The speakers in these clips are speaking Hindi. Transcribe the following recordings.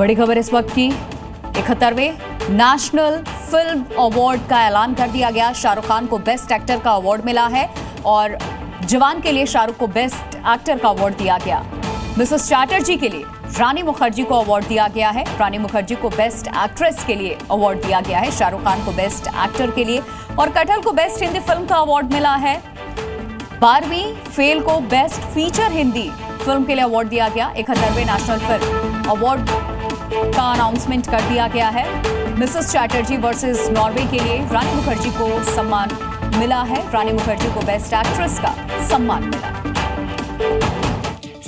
बड़ी खबर इस वक्त की 71वें नेशनल फिल्म अवार्ड का ऐलान कर दिया गया। शाहरुख खान को बेस्ट एक्टर का अवार्ड मिला है और जवान के लिए शाहरुख को बेस्ट एक्टर का अवार्ड दिया गया। मिसेस चैटर्जी के लिए रानी मुखर्जी को अवार्ड दिया गया है। रानी मुखर्जी को बेस्ट एक्ट्रेस के लिए अवार्ड दिया गया है। शाहरुख खान को बेस्ट एक्टर के लिए और कटल को बेस्ट हिंदी फिल्म का अवार्ड मिला है। 12वीं फेल को बेस्ट फीचर हिंदी फिल्म के लिए अवार्ड दिया गया। 71वें नेशनल फिल्म अवार्ड का अनाउंसमेंट कर दिया गया है। मिसेस चैटर्जी वर्सेस नॉर्वे के लिए रानी मुखर्जी को सम्मान मिला है। रानी मुखर्जी को बेस्ट एक्ट्रेस का सम्मान मिला।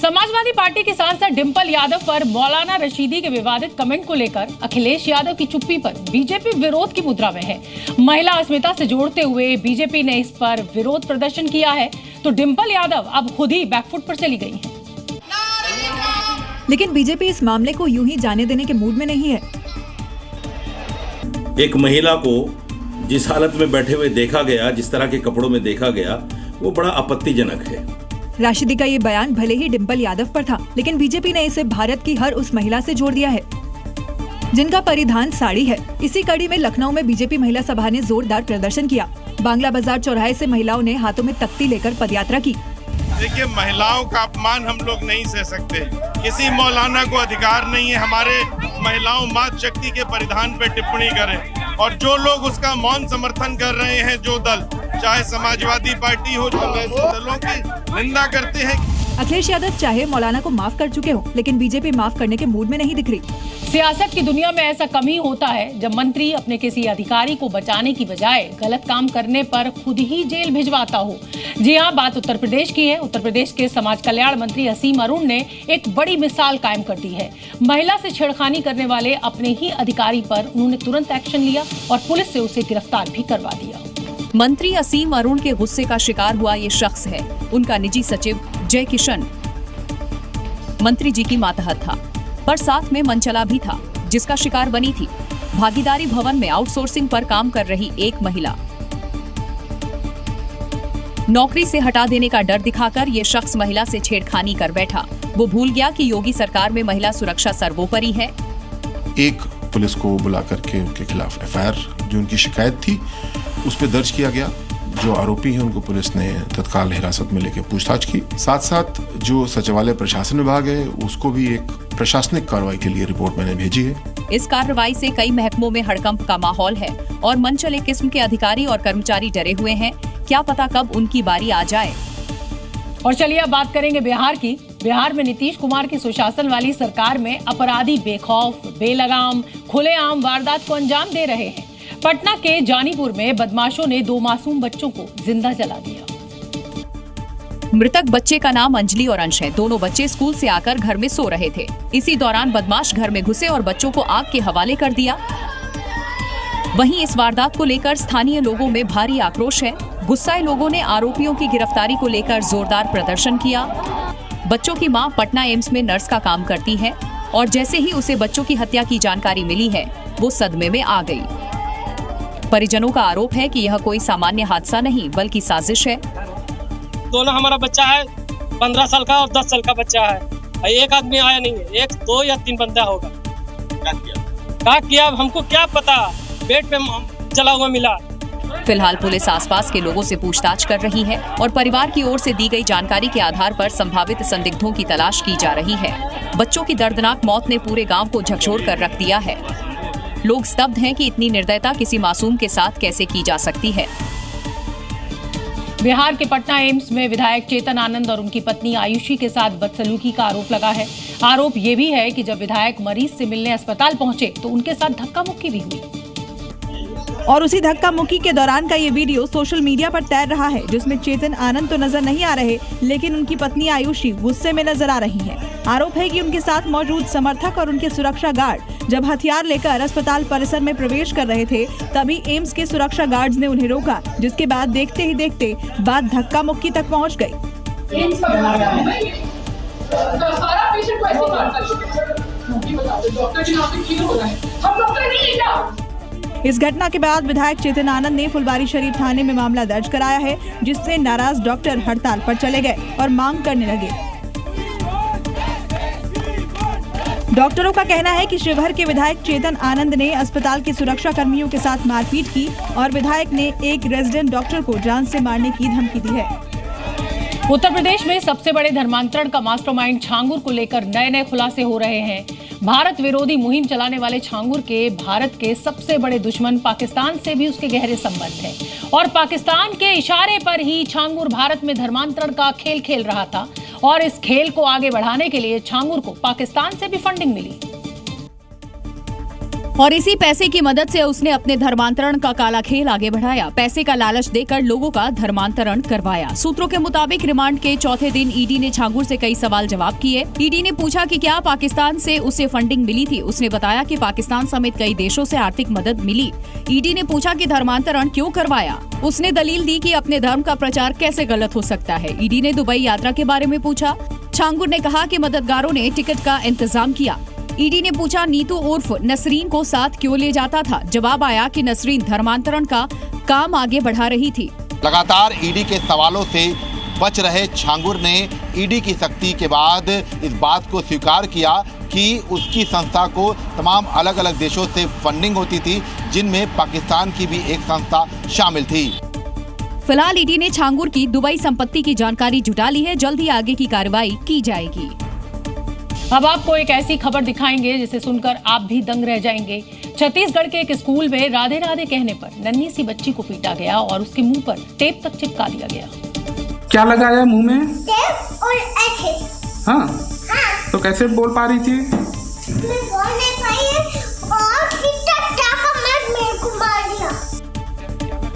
समाजवादी पार्टी की सांसद डिंपल यादव पर मौलाना रशीदी के विवादित कमेंट को लेकर अखिलेश यादव की चुप्पी पर बीजेपी विरोध की मुद्रा में है। महिला अस्मिता से जोड़ते हुए बीजेपी ने इस पर विरोध प्रदर्शन किया है, तो डिंपल यादव अब खुद ही बैकफुट पर चली गई हैं। लेकिन बीजेपी इस मामले को यूं ही जाने देने के मूड में नहीं है। एक महिला को जिस हालत में बैठे हुए देखा गया, जिस तरह के कपड़ों में देखा गया, वो बड़ा आपत्तिजनक है। राशिदी का ये बयान भले ही डिंपल यादव पर था, लेकिन बीजेपी ने इसे भारत की हर उस महिला से जोड़ दिया है जिनका परिधान साड़ी है। इसी कड़ी में लखनऊ में बीजेपी महिला सभा ने जोरदार प्रदर्शन किया। बांग्ला बाजार चौराहे से महिलाओं ने हाथों में तख्ती लेकर पदयात्रा की। देखिए, महिलाओं का अपमान हम लोग नहीं सह सकते। किसी मौलाना को अधिकार नहीं है हमारे महिलाओं मातृ शक्ति के परिधान पे टिप्पणी करें। और जो लोग उसका मौन समर्थन कर रहे हैं, जो दल, चाहे समाजवादी पार्टी हो, जो ऐसे दलों की निंदा करते हैं। अखिलेश यादव चाहे मौलाना को माफ कर चुके हो, लेकिन बीजेपी माफ करने के मूड में नहीं दिख रही। सियासत की दुनिया में ऐसा कम ही होता है जब मंत्री अपने किसी अधिकारी को बचाने की बजाय गलत काम करने पर खुद ही जेल भिजवाता हो। जी हाँ, बात उत्तर प्रदेश की है। उत्तर प्रदेश के समाज कल्याण मंत्री असीम अरुण ने एक बड़ी मिसाल कायम कर दी है। महिला से छेड़खानी करने वाले अपने ही अधिकारी पर उन्होंने तुरंत एक्शन लिया और पुलिस से उसे गिरफ्तार भी करवा दिया। मंत्री असीम अरुण के गुस्से का शिकार हुआ ये शख्स है उनका निजी सचिव जय किशन। मंत्री जी की मातहत था, पर साथ में मनचला भी था, जिसका शिकार बनी थी भागीदारी भवन में आउटसोर्सिंग पर काम कर रही एक महिला। नौकरी से हटा देने का डर दिखाकर ये शख्स महिला से छेड़खानी कर बैठा। वो भूल गया कि योगी सरकार में महिला सुरक्षा सर्वोपरि है। एक पुलिस को बुला करके उनके खिलाफ एफआईआर, जो उनकी शिकायत थी, उस पर दर्ज किया गया। जो आरोपी हैं उनको पुलिस ने तत्काल हिरासत में लेकर पूछताछ की। साथ साथ जो सचिवालय प्रशासन विभाग है, उसको भी एक प्रशासनिक कार्रवाई के लिए रिपोर्ट मैंने भेजी है। इस कार्रवाई से कई महकमों में हड़कंप का माहौल है और मनचले किस्म के अधिकारी और कर्मचारी डरे हुए हैं। क्या पता कब उनकी बारी आ जाए। और चलिए अब बात करेंगे बिहार की। बिहार में नीतीश कुमार की सुशासन वाली सरकार में अपराधी बेखौफ, बेलगाम, खुलेआम वारदात को अंजाम दे रहे हैं। पटना के जानीपुर में बदमाशों ने 2 मासूम बच्चों को जिंदा जला दिया। मृतक बच्चे का नाम अंजलि और अंश है। दोनों बच्चे स्कूल से आकर घर में सो रहे थे। इसी दौरान बदमाश घर में घुसे और बच्चों को आग के हवाले कर दिया। वहीं इस वारदात को लेकर स्थानीय लोगों में भारी आक्रोश है। गुस्साए लोगों ने आरोपियों की गिरफ्तारी को लेकर जोरदार प्रदर्शन किया। बच्चों की मां पटना एम्स में नर्स का काम करती है और जैसे ही उसे बच्चों की हत्या की जानकारी मिली है, वो सदमे में आ गई। परिजनों का आरोप है कि यह कोई सामान्य हादसा नहीं बल्कि साजिश है। दोनों हमारा बच्चा है, 15 साल का और 10 साल का बच्चा है। एक आदमी आया नहीं है, 1, 2 या 3 बंदा होगा। क्या किया हमको क्या पता, बेड पे जला हुआ मिला। फिलहाल पुलिस आसपास के लोगों से पूछताछ कर रही है और परिवार की ओर से दी गई जानकारी के आधार पर संभावित संदिग्धों की तलाश की जा रही है। बच्चों की दर्दनाक मौत ने पूरे गांव को झकझोर कर रख दिया है। लोग स्तब्ध हैं कि इतनी निर्दयता किसी मासूम के साथ कैसे की जा सकती है। बिहार के पटना एम्स में विधायक चेतन आनंद और उनकी पत्नी आयुषी के साथ बदसलूकी का आरोप लगा है। आरोप ये भी है कि जब विधायक मरीज से मिलने अस्पताल पहुंचे तो उनके साथ धक्का मुक्की भी हुई। और उसी धक्का मुक्की के दौरान का ये वीडियो सोशल मीडिया पर तैर रहा है, जिसमें चेतन आनंद तो नजर नहीं आ रहे, लेकिन उनकी पत्नी आयुषी गुस्से में नजर आ रही हैं। आरोप है कि उनके साथ मौजूद समर्थक और उनके सुरक्षा गार्ड जब हथियार लेकर अस्पताल परिसर में प्रवेश कर रहे थे, तभी एम्स के सुरक्षा गार्ड्स ने उन्हें रोका, जिसके बाद देखते ही देखते बात धक्का मुक्की तक पहुँच गयी। इस घटना के बाद विधायक चेतन आनंद ने फुलवारीशरीफ थाने में मामला दर्ज कराया है, जिससे नाराज डॉक्टर हड़ताल पर चले गए और मांग करने लगे। डॉक्टरों का कहना है कि शिवहर के विधायक चेतन आनंद ने अस्पताल के सुरक्षा कर्मियों के साथ मारपीट की और विधायक ने एक रेजिडेंट डॉक्टर को जान से मारने की धमकी दी है। उत्तर प्रदेश में सबसे बड़े धर्मांतरण का मास्टरमाइंड छांगुर को लेकर नए खुलासे हो रहे हैं। भारत विरोधी मुहिम चलाने वाले छांगुर के भारत के सबसे बड़े दुश्मन पाकिस्तान से भी उसके गहरे संबंध हैं और पाकिस्तान के इशारे पर ही छांगुर भारत में धर्मांतरण का खेल खेल रहा था और इस खेल को आगे बढ़ाने के लिए छांगुर को पाकिस्तान से भी फंडिंग मिली और इसी पैसे की मदद से उसने अपने धर्मांतरण का काला खेल आगे बढ़ाया। पैसे का लालच देकर लोगों का धर्मांतरण करवाया। सूत्रों के मुताबिक रिमांड के चौथे दिन ईडी ने छांगुर से कई सवाल जवाब किए। ईडी ने पूछा कि क्या पाकिस्तान से उसे फंडिंग मिली थी। उसने बताया कि पाकिस्तान समेत कई देशों से आर्थिक मदद मिली। ईडी ने पूछा कि धर्मांतरण क्यों करवाया। उसने दलील दी कि अपने धर्म का प्रचार कैसे गलत हो सकता है। ईडी ने दुबई यात्रा के बारे में पूछा। छांगुर ने कहा कि मददगारों ने टिकट का इंतजाम किया। ईडी ने पूछा नीतू उर्फ नसरीन को साथ क्यों ले जाता था। जवाब आया कि नसरीन धर्मांतरण का काम आगे बढ़ा रही थी। लगातार ईडी के सवालों से बच रहे छांगुर ने ईडी की सख्ती के बाद इस बात को स्वीकार किया कि उसकी संस्था को तमाम अलग अलग देशों से फंडिंग होती थी, जिनमें पाकिस्तान की भी एक संस्था शामिल थी। फिलहाल ईडी ने छांगुर की दुबई संपत्ति की जानकारी जुटा ली है। जल्द ही आगे की कार्रवाई की जाएगी। अब आपको एक ऐसी खबर दिखाएंगे जिसे सुनकर आप भी दंग रह जाएंगे। छत्तीसगढ़ के एक स्कूल में राधे राधे कहने पर नन्ही सी बच्ची को पीटा गया और उसके मुंह पर टेप तक चिपका दिया गया। क्या लगाया मुंह में? टेप और ऐसे। हाँ? तो कैसे बोल पा रही थी? मैं बोल नहीं पाई और टाका मेरे को मार दिया।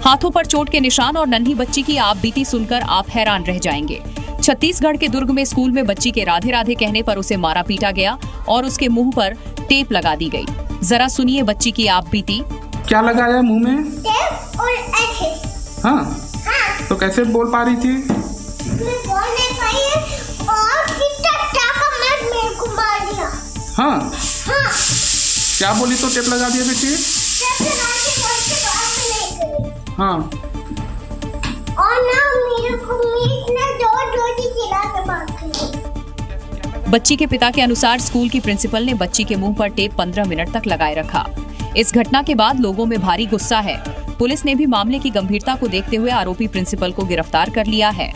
हाथों पर चोट के निशान और नन्ही बच्ची की आप बीती सुनकर आप हैरान रह जाएंगे। छत्तीसगढ़ के दुर्ग में स्कूल में बच्ची के राधे राधे कहने पर उसे मारा पीटा गया और उसके मुंह पर टेप लगा दी गई। जरा सुनिए बच्ची की आप बीती। क्या लगाया मुंह में? टेप और ऐसे। हाँ? तो कैसे बोल पा रही थी? मैं बोल नहीं पाई और टाका मेरे को मार दिया। हाँ? क्या बोली तो टेप लगा दिया बेटी? हाँ। और ना मेरे को चिल्ला के बात की। बच्ची के पिता के अनुसार स्कूल की प्रिंसिपल ने बच्ची के मुंह पर टेप 15 मिनट तक लगाए रखा। इस घटना के बाद लोगों में भारी गुस्सा है। पुलिस ने भी मामले की गंभीरता को देखते हुए आरोपी प्रिंसिपल को गिरफ्तार कर लिया है।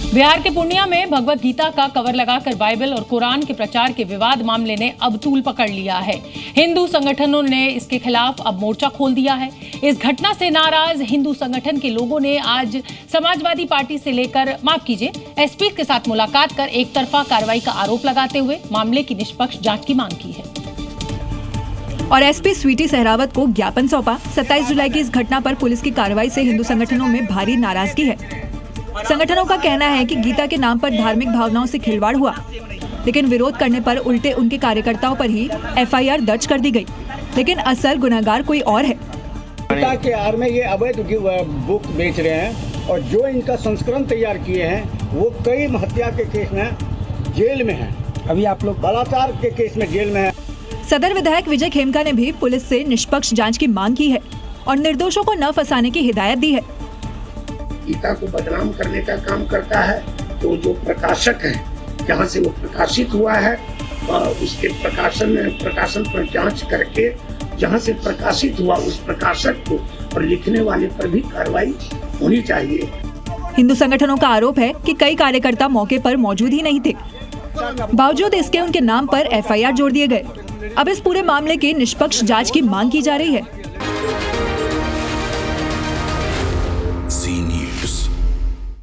बिहार के पूर्णिया में भगवत गीता का कवर लगाकर बाइबल और कुरान के प्रचार के विवाद मामले ने अब तूल पकड़ लिया है। हिंदू संगठनों ने इसके खिलाफ अब मोर्चा खोल दिया है। इस घटना से नाराज हिंदू संगठन के लोगों ने आज समाजवादी पार्टी से लेकर एसपी के साथ मुलाकात कर एक तरफा कार्रवाई का आरोप लगाते हुए मामले की निष्पक्ष जांच की मांग की है और एसपी स्वीटी सहरावत को ज्ञापन सौंपा। 27 जुलाई की इस घटना पर पुलिस की कार्रवाई से हिंदू संगठनों में भारी नाराजगी है। संगठनों का कहना है कि गीता के नाम पर धार्मिक भावनाओं से खिलवाड़ हुआ, लेकिन विरोध करने पर उल्टे उनके कार्यकर्ताओं पर ही एफआईआर दर्ज कर दी गई, लेकिन असल गुनहगार कोई और है। गीता के आड़ में ये अवैध बुक बेच रहे हैं और जो इनका संस्करण तैयार किए हैं वो कई हत्या के केस में जेल में हैं। अभी आप लोग बलात्कार के केस में जेल में हैं। सदर विधायक विजय खेमका ने भी पुलिस से निष्पक्ष जांच की मांग की है और निर्दोषों को न फंसाने की हिदायत दी है। गीता को बदनाम करने का काम करता है तो जो प्रकाशक है, जहाँ से वो प्रकाशित हुआ है उसके प्रकाशन पर जांच करके जहाँ से प्रकाशित हुआ उस प्रकाशक को और लिखने वाले पर भी कार्रवाई होनी चाहिए। हिंदू संगठनों का आरोप है कि कई कार्यकर्ता मौके पर मौजूद ही नहीं थे, बावजूद इसके उनके नाम पर एफआईआर जोड़ दिए गए। अब इस पूरे मामले की निष्पक्ष जांच की मांग की जा रही है।